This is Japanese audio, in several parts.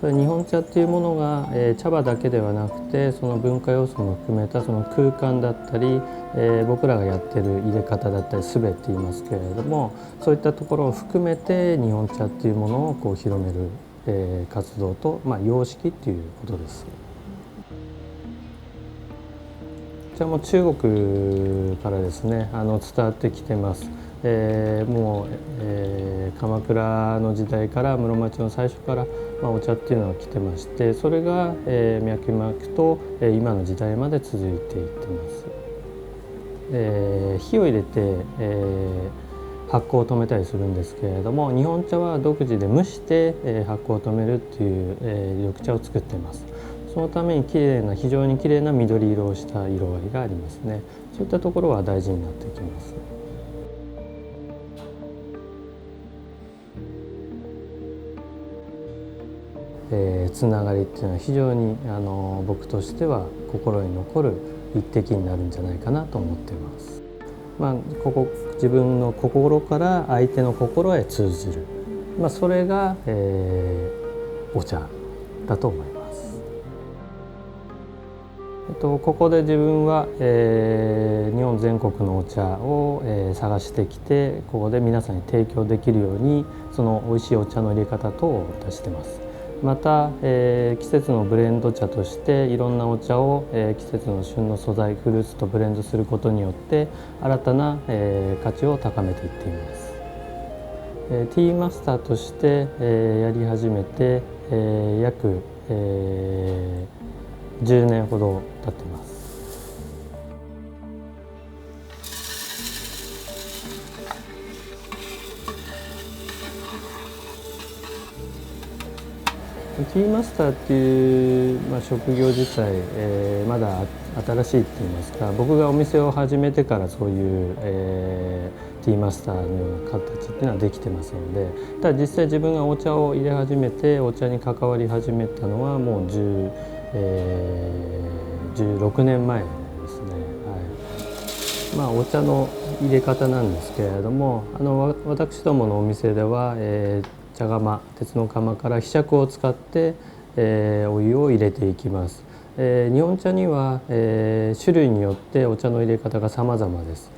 それ日本茶っていうものが、茶葉だけではなくてその文化要素も含めたその空間だったり、僕らがやってる入れ方だったりすべって言いますけれども、そういったところを含めて日本茶っていうものをこう広める、活動と、様式っていうことです。茶も中国からですね伝わってきてます。もう、鎌倉の時代から室町の最初から、お茶っていうのは来てまして、それが、脈々と、今の時代まで続いていってます。火を入れて、発酵を止めたりするんですけれども、日本茶は独自で蒸して、発酵を止めるっていう、緑茶を作っています。そのために非常にきれいな緑色をした色合いがありますね。そういったところは大事になってきます。つながりっていうのは非常に僕としては心に残る一滴になるんじゃないかなと思っています。自分の心から相手の心へ通じる、それが、お茶だと思います。ここで自分は、日本全国のお茶を、探してきて、ここで皆さんに提供できるようにその美味しいお茶の入れ方等を出してます。また、季節のブレンド茶としていろんなお茶を、季節の旬の素材フルーツとブレンドすることによって新たな、価値を高めていっています。ティーマスターとして、やり始めて、約、10年ほど経ってます。ティーマスターっていう、職業自体、まだ新しいって言いますか、僕がお店を始めてからそういう、ティーマスターのような形っていうのはできてますので、ただ実際自分がお茶を入れ始めてお茶に関わり始めたのはもう16年前ですね。お茶の入れ方なんですけれども、私どものお店では、茶釜、鉄の釜からひしゃくを使って、お湯を入れていきます。日本茶には、種類によってお茶の入れ方が様々です。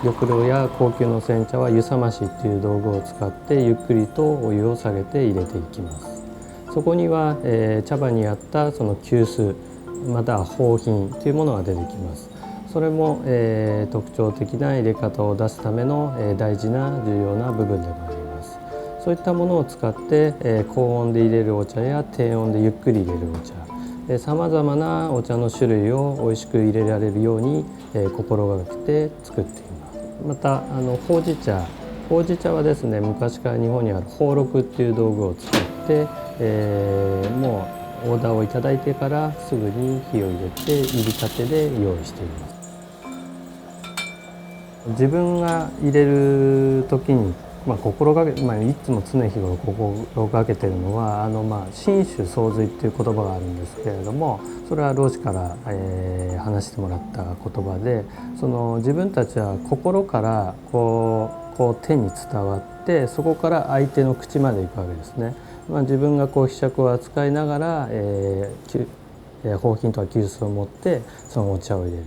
玉露や高級の煎茶は湯冷ましっていう道具を使ってゆっくりとお湯を下げて入れていきます。そこには、茶葉に合ったその急須または方品というものが出てきます。それも、特徴的な入れ方を出すための、大事な重要な部分でもあります。そういったものを使って、高温で入れるお茶や低温でゆっくり入れるお茶、さまざまなお茶の種類を美味しく入れられるように、心がけて作っています。またほうじ茶はですね、昔から日本にある宝禄っていう道具を使って、もうオーダーをいただいてからすぐに火を入れて入りたてで用意しています。自分が入れる時に、心がけ、いつも常日頃心がけているのは心主相随っていう言葉があるんですけれども、それは老子から、話してもらった言葉で、その自分たちは心からこう手に伝わって、そこから相手の口まで行くわけですね。自分がこうひしゃくを扱いながら、方品とか急須を持ってそのお茶を入れる。